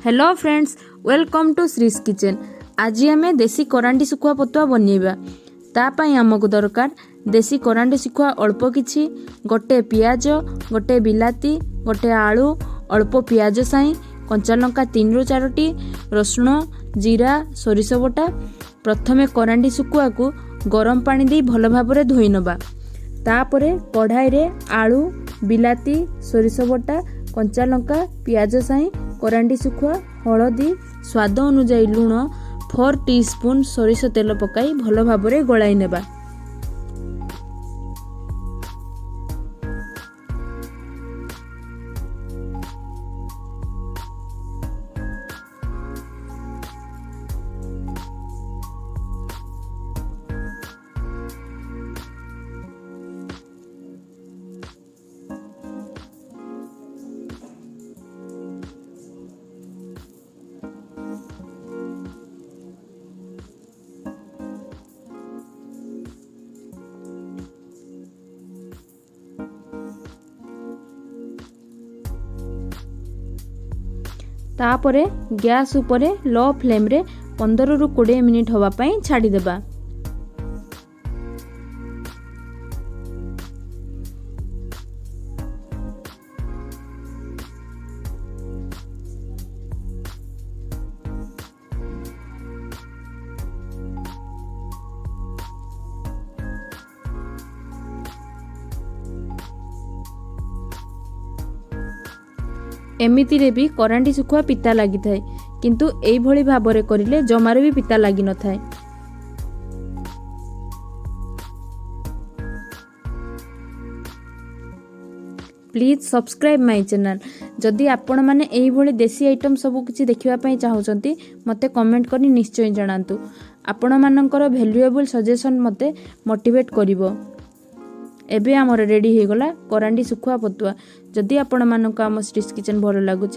Hello friends, welcome to Shree's kitchen. आज आम देसी करांडी सुखुआ पतुआ बनइबा। तापाई आमको दरकार देसी करांडी सुखुआ अल्प किछि, गोटे पियाज, गोटे बिलाती, गोटे आलू, अल्प पियाज साई, कंचा लंका 3 ରୁ 4टी, रसुण, जीरा, सोरिष बटा। प्रथमे करांडी सुखुआ को गरम पानी दे भल भाबरे धोई नबा। तापरे कढ़ाई रे आलू, बिलाती, सोरिष बटा, कंचा लंका, पियाज साई, करांडी सुखुआ, हलदी, स्वाद अनुसार लुण, 4 टीस्पून सोरिष तेल पकाई भल भाबरे गलाई नेबा। तापरे गैस उपरे लो फ्लेम रे 15 ରୁ 20 मिनिट होबा पई छाडी देबा। एमिति रे भी करांडी सुखुआ पिता लगी थाए, किंतु एई भली भाबरे करिले जमारे भी पिता लगी न थाए। Please subscribe my channel. जदि आपण माने एई भली देसी आइटम सब किछि देखिबा पई चाहउचंती मते कमेंट करी निश्चय जणांतु। आपण मानकर वैल्यूएबल सजेशन मते मोटिवेट करिवो। एबे हमर रेडी हे गला करांडी सुखुआ पतुआ। जदि आपण मानक आम श्रीज किचन भल लागुचे